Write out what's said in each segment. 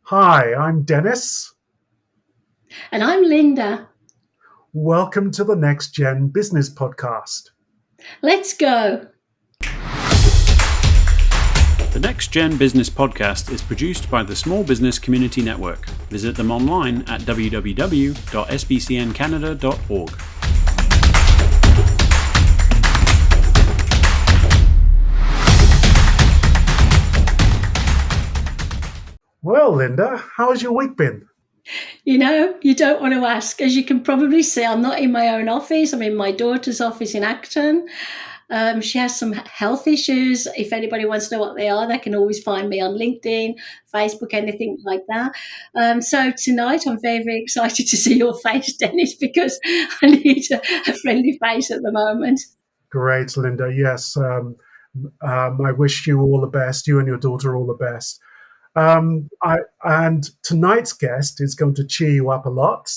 Hi, I'm Dennis. And I'm Linda. Welcome to the Next Gen Business Podcast. Let's go. The Next Gen Business Podcast is produced by the Small Business Community Network. Visit them online at www.sbcncanada.org. Well, Linda, how has your week been? You don't want to ask. As you can probably see, I'm not in my own office. I'm in my daughter's office in Acton. She has some health issues. If anybody wants to know what they are, they can always find me on LinkedIn, Facebook, anything like that. So tonight, I'm very, very excited to see your face, Dennis, because I need a friendly face at the moment. Great, Linda. Yes, I wish you all the best, you and your daughter all the best. And tonight's guest is going to cheer you up a lot.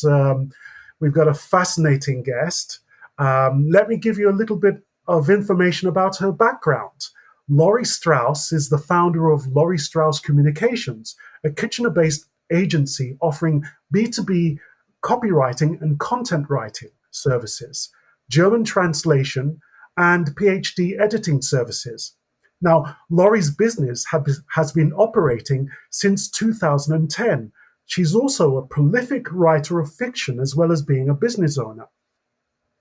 We've got a fascinating guest. Let me give you a little bit of information about her background. Lori Straus is the founder of Lori Straus Communications, a Kitchener-based agency offering B2B copywriting and content writing services, German translation, and PhD editing services. Now, Lori's business has been operating since 2010. She's also a prolific writer of fiction as well as being a business owner.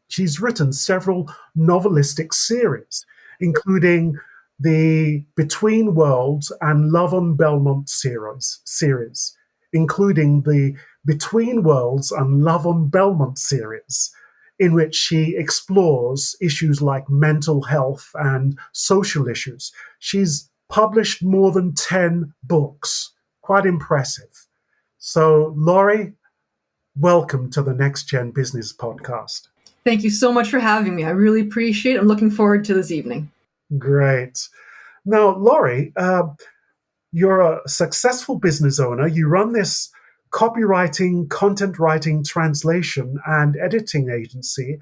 She's written several novelistic series, including the Between Worlds and Love on Belmont series, including the Between Worlds and Love on Belmont series, in which she explores issues like mental health and social issues. She's published more than 10 books. Quite impressive. So, Lori, welcome to the Next Gen Business Podcast. Thank you so much for having me. I really appreciate it. I'm looking forward to this evening. Great. Now, Lori, you're a successful business owner. You run this copywriting, content writing, translation, and editing agency.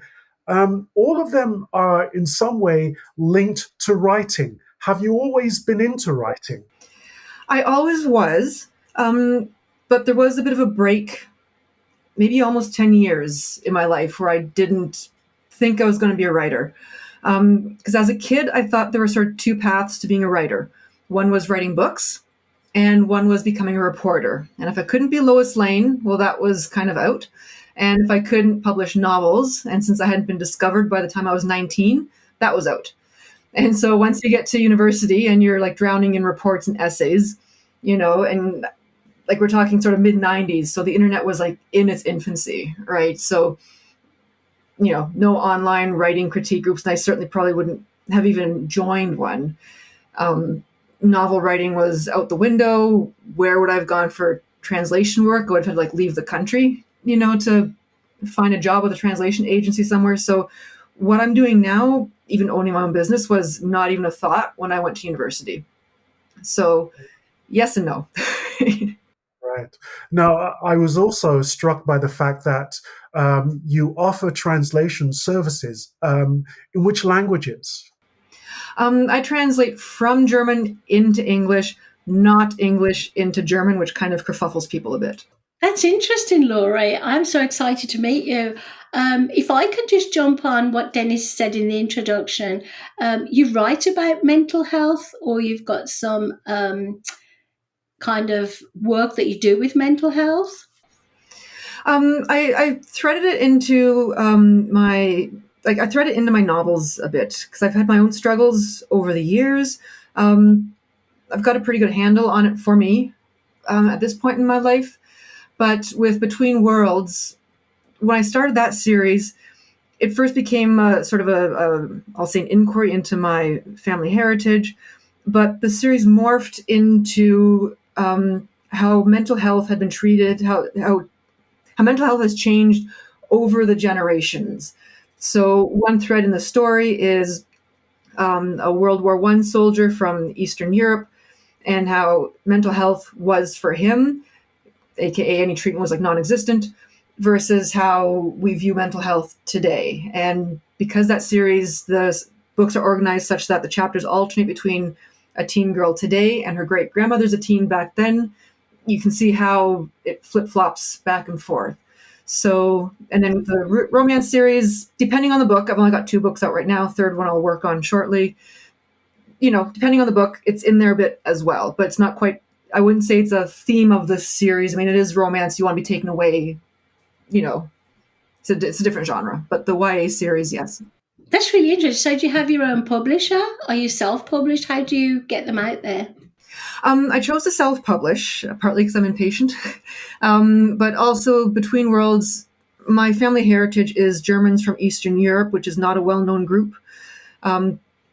All of them are in some way linked to writing. Have you always been into writing? I always was, but there was a bit of a break, maybe almost 10 years in my life where I didn't think I was going to be a writer. Because as a kid, I thought there were sort of two paths to being a writer. One was writing books, and one was becoming a reporter. And if I couldn't be Lois Lane, well, that was kind of out. And if I couldn't publish novels, and since I hadn't been discovered by the time I was 19, that was out. And so once you get to university and you're like drowning in reports and essays, and like we're talking sort of mid 90s. So the internet was like in its infancy, right? So, no online writing critique groups. And I certainly probably wouldn't have even joined one. Novel writing was out the window. Where would I have gone for translation work? I would have had to like leave the country, to find a job with a translation agency somewhere. So what I'm doing now, even owning my own business, was not even a thought when I went to university. So yes and no. Right. Now, I was also struck by the fact that you offer translation services. In which languages? I translate from German into English, not English into German, which kind of kerfuffles people a bit. That's interesting, Lori. I'm so excited to meet you. If I could just jump on what Dennis said in the introduction, you write about mental health, or you've got some kind of work that you do with mental health? I threaded it into I thread it into my novels a bit because I've had my own struggles over the years. I've got a pretty good handle on it for me at this point in my life. But with Between Worlds, when I started that series, it first became sort of I'll say an inquiry into my family heritage. But the series morphed into how mental health had been treated, how mental health has changed over the generations. So one thread in the story is a World War I soldier from Eastern Europe and how mental health was for him, aka any treatment was like non-existent, versus how we view mental health today. And because that series, the books are organized such that the chapters alternate between a teen girl today and her great grandmother's a teen back then, you can see how it flip-flops back and forth. So, and then with the romance series, depending on the book, I've only got 2 books out right now. Third one I'll work on shortly. Depending on the book, it's in there a bit as well, but it's not quite, I wouldn't say it's a theme of the series. I mean, it is romance. You want to be taken away, it's a different genre, but the YA series, yes. That's really interesting. So do you have your own publisher? Are you self-published? How do you get them out there? I chose to self-publish, partly because I'm impatient, but also Between Worlds, my family heritage is Germans from Eastern Europe, which is not a well-known group.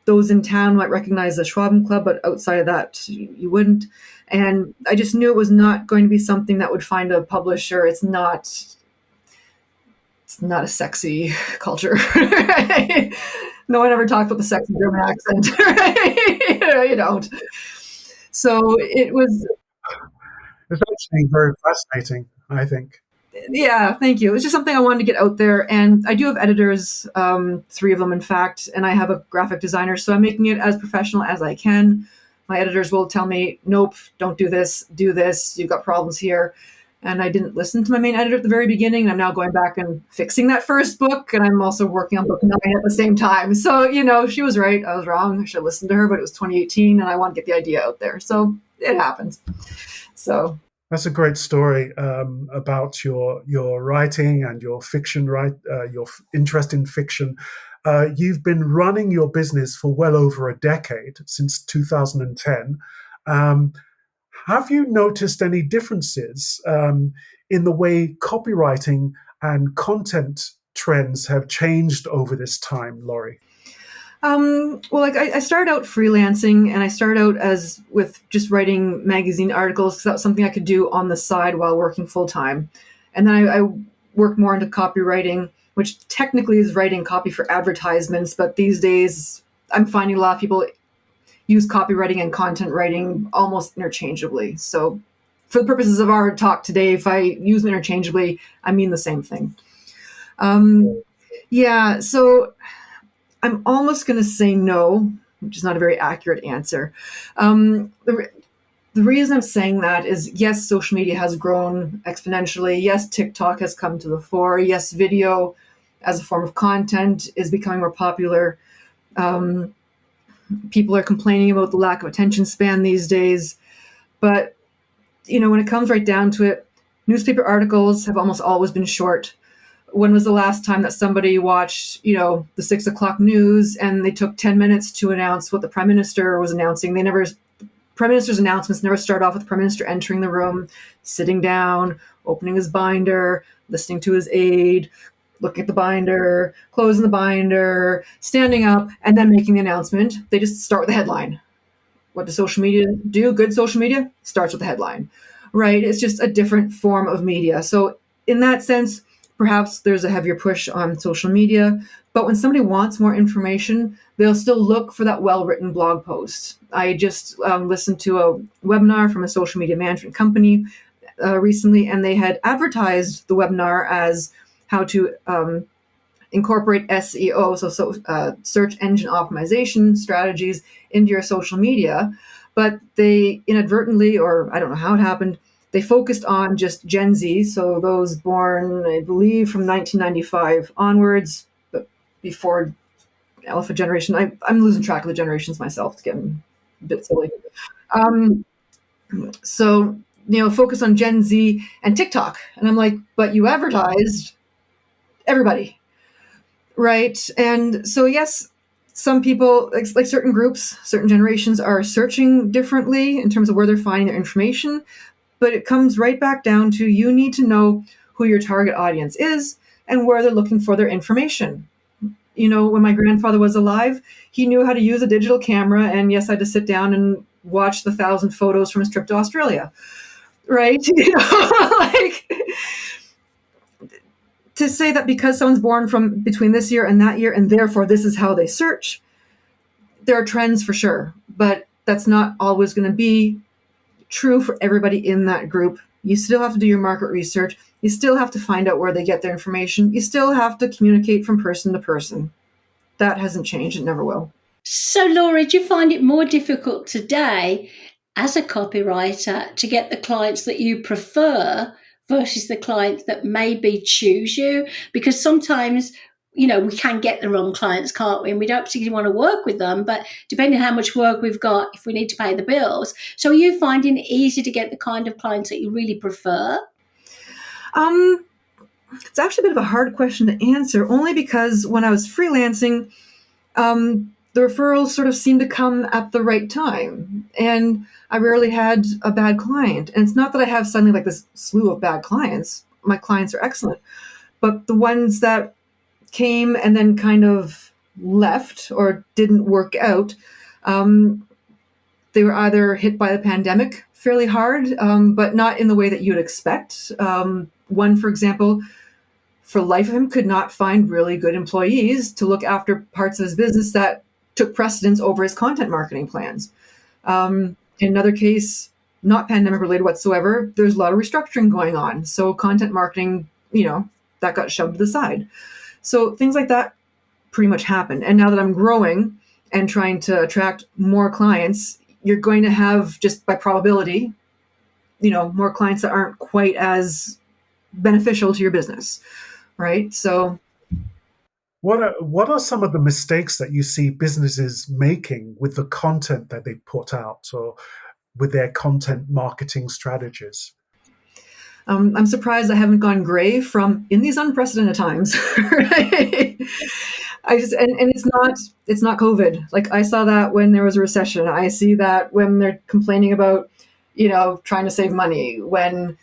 Those in town might recognize the Schwaben Club, but outside of that, you wouldn't. And I just knew it was not going to be something that would find a publisher. It's not a sexy culture. Right? No one ever talked about the sexy German accent. Right? You don't. So it was. It's actually very fascinating, I think. Yeah, thank you. It's just something I wanted to get out there. And I do have editors, 3 of them, in fact, and I have a graphic designer. So I'm making it as professional as I can. My editors will tell me, nope, don't do this, you've got problems here. And I didn't listen to my main editor at the very beginning. And I'm now going back and fixing that first book. And I'm also working on book 9 at the same time. So, she was right. I was wrong. I should have listened to her, but it was 2018 and I want to get the idea out there. So it happens. So. That's a great story about your writing and your fiction, your interest in fiction. You've been running your business for well over a decade, since 2010. Have you noticed any differences in the way copywriting and content trends have changed over this time, Lori? I started out freelancing, and I started out with just writing magazine articles because that was something I could do on the side while working full time. And then I worked more into copywriting, which technically is writing copy for advertisements. But these days, I'm finding a lot of people use copywriting and content writing almost interchangeably. So for the purposes of our talk today, if I use them interchangeably, I mean the same thing. So I'm almost going to say no, which is not a very accurate answer. The reason I'm saying that is, yes, social media has grown exponentially. Yes, TikTok has come to the fore. Yes, video as a form of content is becoming more popular. People are complaining about the lack of attention span these days. But, when it comes right down to it, newspaper articles have almost always been short. When was the last time that somebody watched, the 6 o'clock news and they took 10 minutes to announce what the Prime Minister was announcing? Prime Minister's announcements never start off with the Prime Minister entering the room, sitting down, opening his binder, listening to his aide, looking at the binder, closing the binder, standing up, and then making the announcement. They just start with the headline. What does social media do? Good social media starts with the headline, right? It's just a different form of media. So in that sense, perhaps there's a heavier push on social media, but when somebody wants more information, they'll still look for that well-written blog post. I just listened to a webinar from a social media management company recently, and they had advertised the webinar as how to incorporate SEO, so search engine optimization strategies, into your social media. But they inadvertently, or I don't know how it happened, they focused on just Gen Z, so those born, I believe, from 1995 onwards, but before Alpha generation. I'm losing track of the generations myself. It's getting a bit silly. So, focus on Gen Z and TikTok. And I'm like, but you advertised everybody, right? And so, yes, some people, like certain groups, certain generations are searching differently in terms of where they're finding their information. But it comes right back down to, you need to know who your target audience is and where they're looking for their information. When my grandfather was alive, he knew how to use a digital camera. And yes, I had to sit down and watch the 1,000 photos from his trip to Australia, right? To say that because someone's born from between this year and that year, and therefore this is how they search, there are trends for sure. But that's not always going to be true for everybody in that group. You still have to do your market research. You still have to find out where they get their information. You still have to communicate from person to person. That hasn't changed. It never will. So, Laura, do you find it more difficult today as a copywriter to get the clients that you prefer versus the clients that maybe choose you? Because sometimes, we can get the wrong clients, can't we? And we don't particularly want to work with them, but depending on how much work we've got, if we need to pay the bills. So are you finding it easy to get the kind of clients that you really prefer? It's actually a bit of a hard question to answer, only because when I was freelancing, the referrals sort of seemed to come at the right time. And I rarely had a bad client. And it's not that I have suddenly like this slew of bad clients. My clients are excellent. But the ones that came and then kind of left or didn't work out, they were either hit by the pandemic fairly hard, but not in the way that you'd expect. One, for example, for the life of him, could not find really good employees to look after parts of his business that took precedence over his content marketing plans. In another case, not pandemic related whatsoever, there's a lot of restructuring going on. So content marketing, that got shoved to the side. So things like that pretty much happened. And now that I'm growing and trying to attract more clients, you're going to have, just by probability, more clients that aren't quite as beneficial to your business, right? So what are some of the mistakes that you see businesses making with the content that they put out or with their content marketing strategies? I'm surprised I haven't gone gray from in these unprecedented times. Right? It's not COVID. Like, I saw that when there was a recession. I see that when they're complaining about, trying to save money, when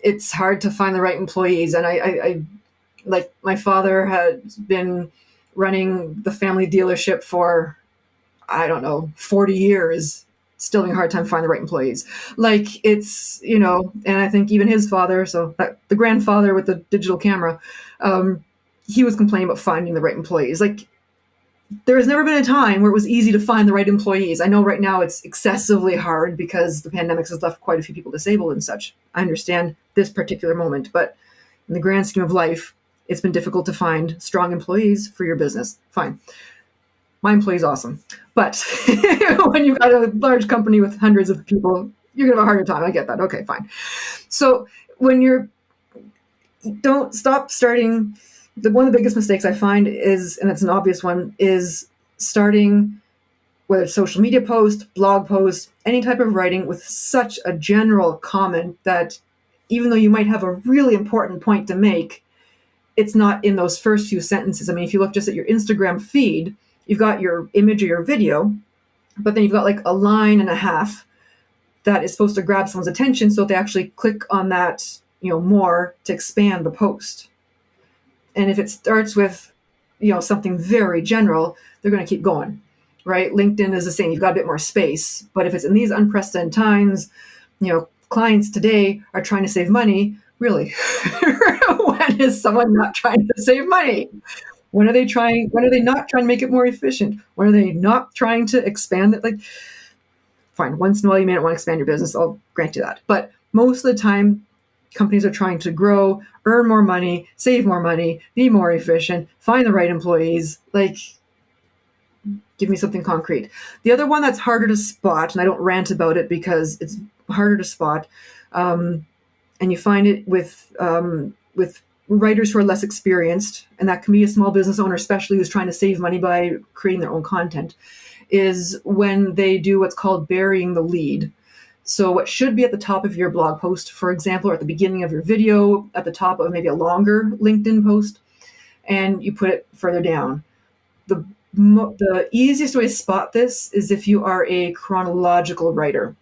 it's hard to find the right employees. And I like, my father had been running the family dealership for, 40 years, still having a hard time finding the right employees. Like, it's, and I think even his father, the grandfather with the digital camera, he was complaining about finding the right employees. Like, there has never been a time where it was easy to find the right employees. I know right now it's excessively hard because the pandemic has left quite a few people disabled and such. I understand this particular moment, but in the grand scheme of life, it's been difficult to find strong employees for your business. Fine. My employee's awesome. But when you've got a large company with hundreds of people, you're going to have a harder time. I get that. Okay, fine. So when don't stop starting. One of the biggest mistakes I find is, and it's an obvious one, is starting, whether it's social media post, blog post, any type of writing, with such a general comment that even though you might have a really important point to make, it's not in those first few sentences. I mean, if you look just at your Instagram feed, you've got your image or your video, but then you've got like a line and a half that is supposed to grab someone's attention so they actually click on that, more to expand the post. And if it starts with, something very general, they're going to keep going, right? LinkedIn is the same. You've got a bit more space. But if it's in these unprecedented times, clients today are trying to save money. Really? When is someone not trying to save money? When are they not trying to make it more efficient? When are they not trying to expand it? Like, fine, once in a while you may not want to expand your business. I'll grant you that. But most of the time, companies are trying to grow, earn more money, save more money, be more efficient, find the right employees. Like, give me something concrete. The other one that's harder to spot, and I don't rant about it because it's harder to spot, and you find it with writers who are less experienced, and that can be a small business owner, especially who's trying to save money by creating their own content, is when they do what's called burying the lead. So what should be at the top of your blog post, for example, or at the beginning of your video, at the top of maybe a longer LinkedIn post, and you put it further down. The easiest way to spot this is if you are a chronological writer.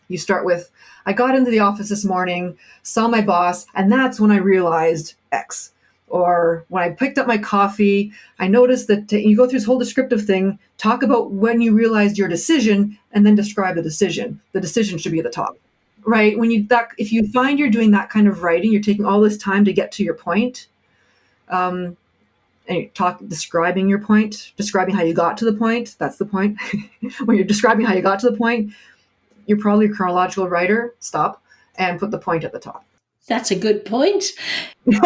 You start with, I got into the office this morning, saw my boss, and that's when I realized X. Or when I picked up my coffee, I noticed that you go through this whole descriptive thing, talk about when you realized your decision, and then describe the decision. The decision should be at the top, right? If you find you're doing that kind of writing, you're taking all this time to get to your point, and you describing your point, describing how you got to the point. That's the point. When you're describing how you got to the point, you're probably a chronological writer. Stop and put the point at the top. That's a good point. What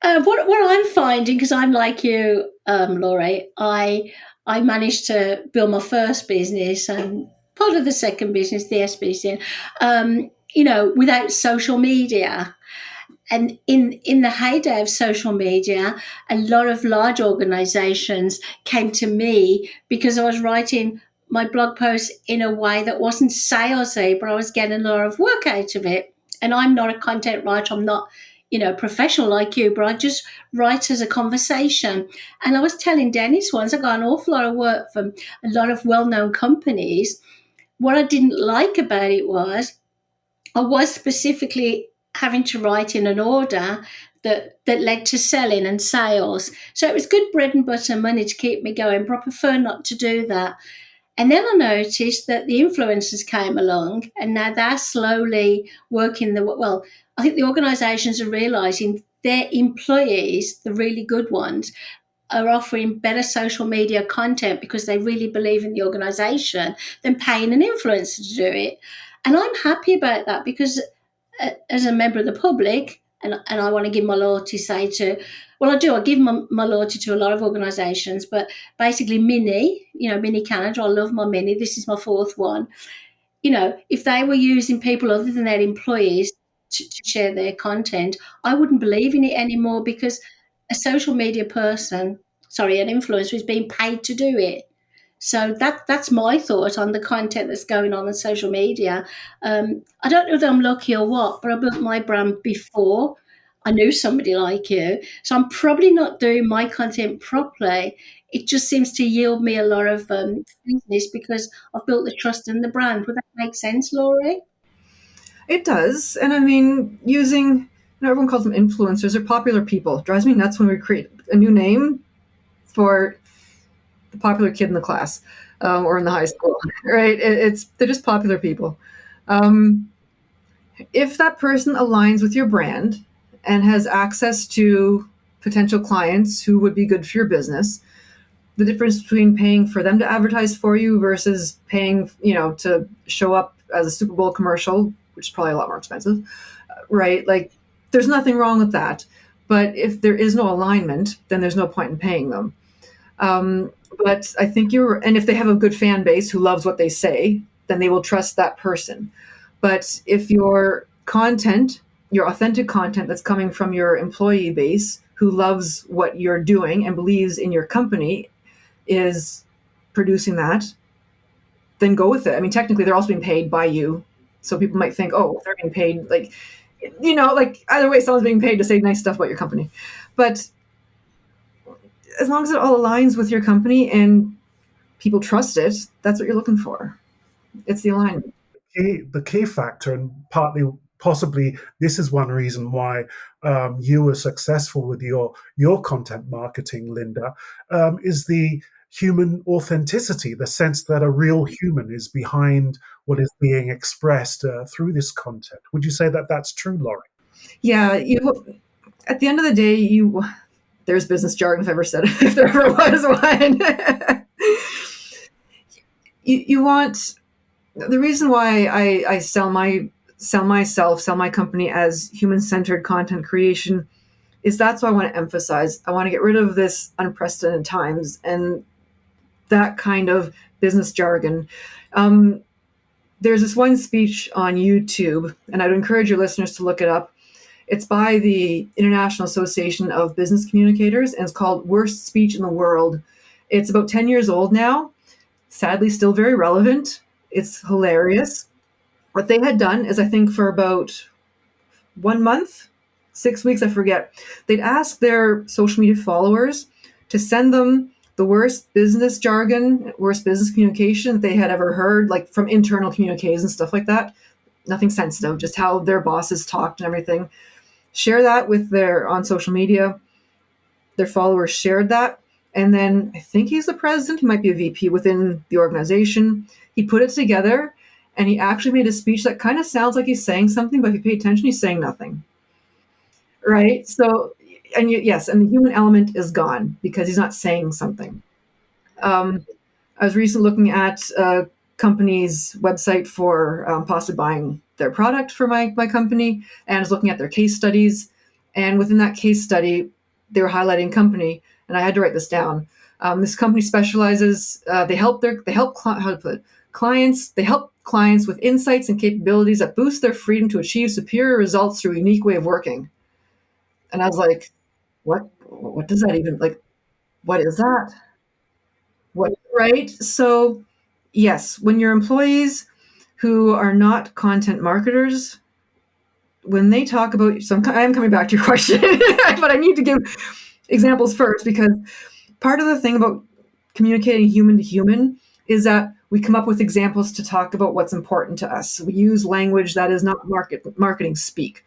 I'm finding, because I'm like you, Lori, I I managed to build my first business and part of the second business, the SBC, without social media. And in the heyday of social media, a lot of large organizations came to me because I was writing my blog posts in a way that wasn't salesy, but I was getting a lot of work out of it. And I'm not a content writer. I'm not, professional like you, but I just write as a conversation. And I was telling Dennis once, I got an awful lot of work from a lot of well-known companies. What I didn't like about it was I was specifically having to write in an order that led to selling and sales. So it was good bread and butter money to keep me going, but I prefer not to do that. And then I noticed that the influencers came along and now they're slowly working I think the organisations are realising their employees, the really good ones, are offering better social media content because they really believe in the organisation than paying an influencer to do it. And I'm happy about that because as a member of the public, and I want to give my loyalty, I give my loyalty to a lot of organisations, but basically Mini Canada, I love my Mini, this is my fourth one. If they were using people other than their employees to share their content, I wouldn't believe in it anymore because a social media an influencer is being paid to do it. So that's my thought on the content that's going on social media. I don't know that I'm lucky or what, but I built my brand before I knew somebody like you. So I'm probably not doing my content properly. It just seems to yield me a lot of business because I've built the trust in the brand. Would that make sense, Lori? It does. And I mean, everyone calls them influencers or popular people. It drives me nuts when we create a new name for the popular kid in the class or in the high school, right? They're just popular people. If that person aligns with your brand and has access to potential clients who would be good for your business, the difference between paying for them to advertise for you versus paying, to show up as a Super Bowl commercial, which is probably a lot more expensive, right? Like, there's nothing wrong with that. But if there is no alignment, then there's no point in paying them. But I think and if they have a good fan base who loves what they say, then they will trust that person. But if your content, your authentic content that's coming from your employee base who loves what you're doing and believes in your company is producing that, then go with it. I mean, technically they're also being paid by you. So people might think, oh, they're being paid, like either way, someone's being paid to say nice stuff about your company. But as long as it all aligns with your company and people trust it, that's what you're looking for. It's the alignment. The key factor, and possibly this is one reason why you were successful with your content marketing, Linda, is the human authenticity, the sense that a real human is behind what is being expressed through this content. Would you say that that's true, Lori? Yeah. At the end of the day, there's business jargon if I ever said it, if there ever was one. You want, the reason why I sell my company as human-centered content creation is that's what I want to emphasize. I want to get rid of this unprecedented times and that kind of business jargon. There's this one speech on YouTube, and I'd encourage your listeners to look it up. It's by the International Association of Business Communicators, and it's called Worst Speech in the World. It's about 10 years old now, sadly still very relevant. It's hilarious. What they had done is, I think for about 1 month, 6 weeks, I forget, they'd ask their social media followers to send them the worst business jargon, worst business communication that they had ever heard, like from internal communiques and stuff like that. Nothing sensitive, just how their bosses talked and everything. Share that with on social media. Their followers shared that. And then I think he's the president, he might be a VP within the organization. He put it together and he actually made a speech that kind of sounds like he's saying something, but if you pay attention, he's saying nothing. Right? So, and the human element is gone because he's not saying something. I was recently looking at a company's website for possibly buying their product for my company, and I was looking at their case studies. And within that case study, they were highlighting company, and I had to write this down. This company specializes. They help clients. They help clients with insights and capabilities that boost their freedom to achieve superior results through a unique way of working. And I was like, what? What does that even like? What is that? What, right? So, yes, when your employees who are not content marketers, when they talk about I am coming back to your question, but I need to give examples first, because part of the thing about communicating human to human is that we come up with examples to talk about what's important to us. We use language that is not marketing speak.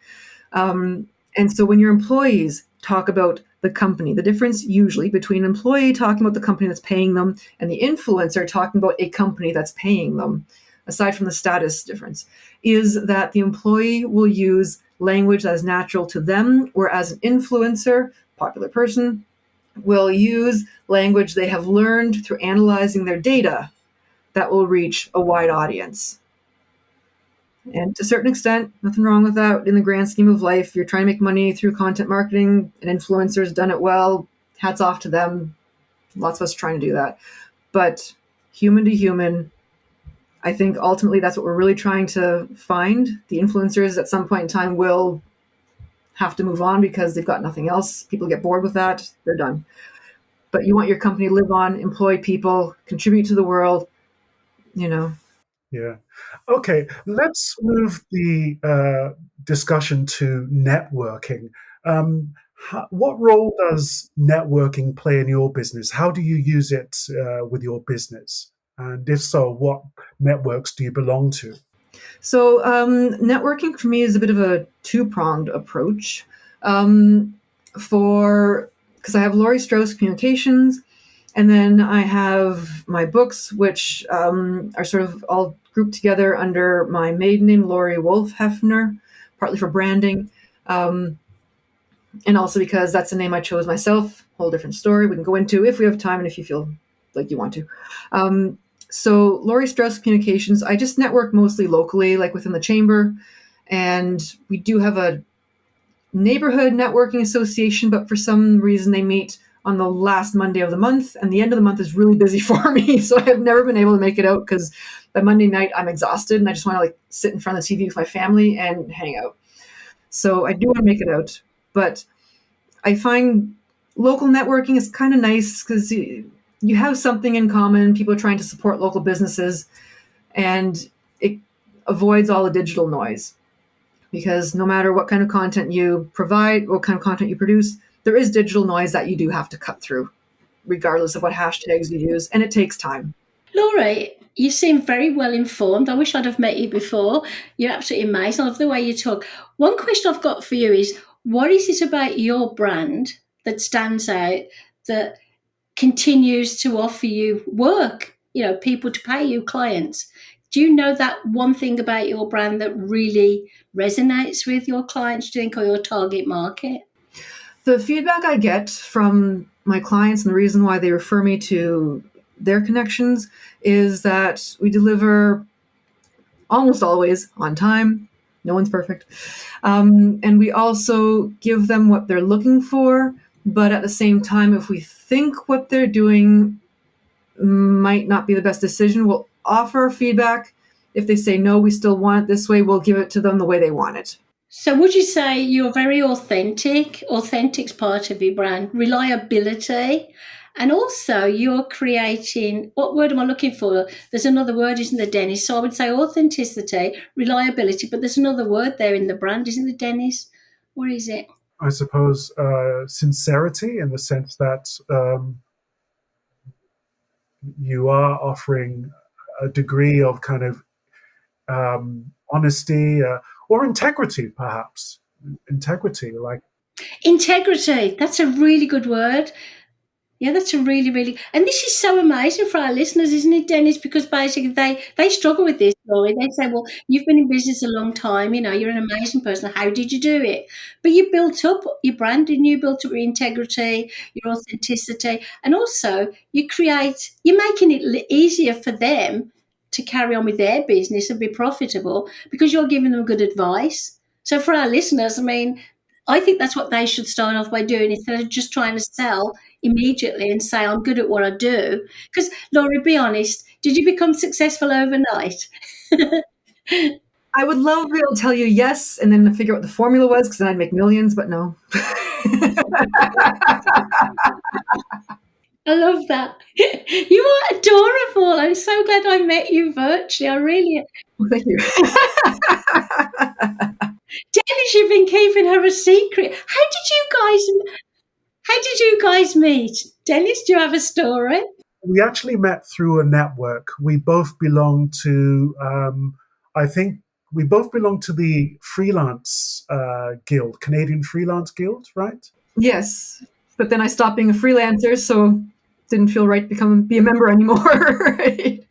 And so when your employees talk about the company, the difference usually between an employee talking about the company that's paying them and the influencer talking about a company that's paying them, aside from the status difference, is that the employee will use language that is natural to them, whereas an influencer, popular person, will use language they have learned through analyzing their data that will reach a wide audience. And to a certain extent, nothing wrong with that in the grand scheme of life. You're trying to make money through content marketing, and influencers done it well. Hats off to them. Lots of us trying to do that. But human to human, I think ultimately that's what we're really trying to find. The influencers at some point in time will have to move on because they've got nothing else. People get bored with that. They're done. But you want your company to live on, employ people, contribute to the world, you know. Yeah. Okay, let's move the discussion to networking. What role does networking play in your business? How do you use it with your business? And if so, what networks do you belong to? So networking for me is a bit of a two-pronged approach. Because I have Lori Straus Communications, and then I have my books, which are sort of all grouped together under my maiden name, Lori Wolf Hefner, partly for branding, and also because that's the name I chose myself. Whole different story we can go into if we have time and if you feel like you want to. So Lori Straus Communications, I just network mostly locally, like within the chamber, and we do have a neighborhood networking association, but for some reason they meet on the last Monday of the month, and the end of the month is really busy for me. So I have never been able to make it out because by Monday night I'm exhausted and I just want to like sit in front of the TV with my family and hang out. So I do want to make it out, but I find local networking is kind of nice because you have something in common. People are trying to support local businesses, and it avoids all the digital noise. Because no matter what kind of content you provide, what kind of content you produce, there is digital noise that you do have to cut through, regardless of what hashtags you use, and it takes time. Lori, you seem very well informed. I wish I'd have met you before. You're absolutely amazing. I love the way you talk. One question I've got for you is, what is it about your brand that stands out, that continues to offer you work, people to pay you, clients? Do you know that one thing about your brand that really resonates with your clients, do you think, or your target market? The feedback I get from my clients and the reason why they refer me to their connections is that we deliver almost always on time. No one's perfect. And we also give them what they're looking for. But at the same time, if we think what they're doing might not be the best decision, we'll offer feedback. If they say, no, we still want it this way, we'll give it to them the way they want it. So would you say you're very authentic? Authentic's part of your brand. Reliability. And also you're creating, what word am I looking for? There's another word, isn't there, Dennis? So I would say authenticity, reliability, but there's another word there in the brand, isn't there, Dennis? What is it? I suppose sincerity, in the sense that you are offering a degree of kind of honesty or integrity, perhaps. Integrity. Integrity. That's a really good word. Yeah, that's a really, really, and this is so amazing for our listeners, isn't it, Dennis? Because basically they struggle with this, Lori. They say, well, you've been in business a long time, you're an amazing person. How did you do it? But you built up your brand, and you built up your integrity, your authenticity, and also you're making it easier for them to carry on with their business and be profitable because you're giving them good advice. So for our listeners, I think that's what they should start off by doing instead of just trying to sell immediately and say, I'm good at what I do. Because, Laurie, be honest, did you become successful overnight? I would love to be able to tell you yes, and then figure out what the formula was, because then I'd make millions, but no. I love that. You are adorable. I'm so glad I met you virtually. I really. Well, thank you. Dennis, you've been keeping her a secret. How did you guys meet? Dennis, do you have a story? We actually met through a network. We both belong to, I think, we both belong to the freelance guild, Canadian Freelance Guild, right? Yes, but then I stopped being a freelancer, so didn't feel right to be a member anymore. Right?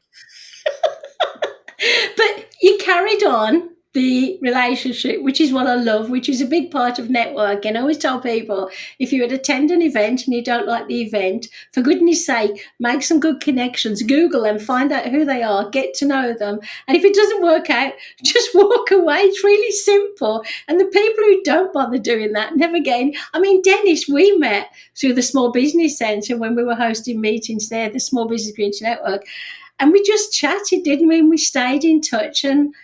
But you carried on the relationship, which is what I love, which is a big part of networking. I always tell people, if you attend an event and you don't like the event, for goodness sake, make some good connections, Google them, find out who they are, get to know them. And if it doesn't work out, just walk away. It's really simple. And the people who don't bother doing that never gain. I mean, Dennis, we met through the Small Business Centre when we were hosting meetings there, the Small Business Community Network. And we just chatted, didn't we? And we stayed in touch. And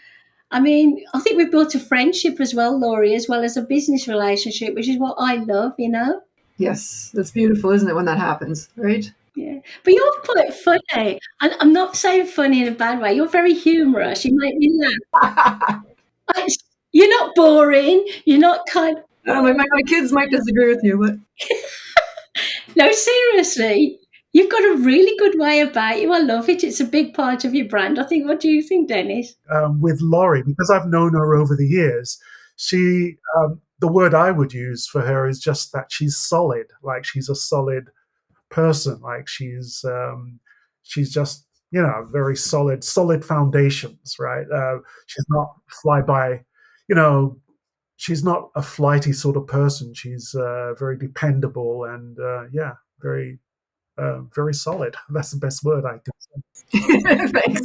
I mean, I think we've built a friendship as well, Laurie, as well as a business relationship, which is what I love, you know? Yes, that's beautiful, isn't it, when that happens, right? Yeah. But you're quite funny. And I'm not saying funny in a bad way. You're very humorous. You make me laugh. You're not boring. You're not kind of... My kids might disagree with you, but... No, seriously. You've got a really good way about you. I love it. It's a big part of your brand. I think. What do you think, Dennis? With Lori, because I've known her over the years, she, the word I would use for her is just that she's solid. Like she's a solid person. Like she's just, very solid foundations, right? She's not fly by, she's not a flighty sort of person. She's very dependable and very solid. That's the best word I can say. Thanks.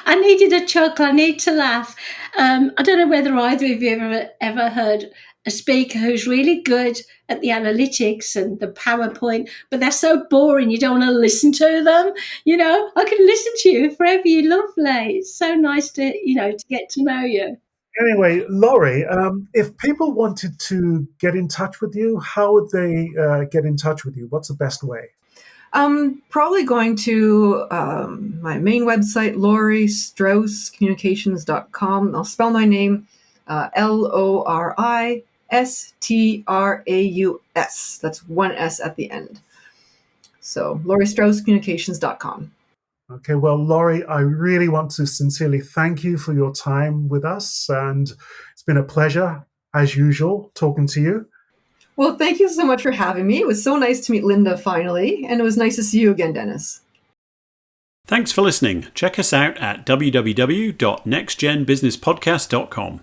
I needed a chuckle. I need to laugh. I don't know whether either of you ever heard a speaker who's really good at the analytics and the PowerPoint, but they're so boring you don't want to listen to them. I can listen to you forever. You're lovely. It's so nice to get to know you. Anyway, Lori, if people wanted to get in touch with you, how would they get in touch with you? What's the best way? Probably going to my main website, loristrauscommunications.com. I'll spell my name LORISTRAUS. That's one S at the end. So loristrauscommunications.com. Okay, well, Lori, I really want to sincerely thank you for your time with us. And it's been a pleasure, as usual, talking to you. Well, thank you so much for having me. It was so nice to meet Linda finally. And it was nice to see you again, Dennis. Thanks for listening. Check us out at www.nextgenbusinesspodcast.com.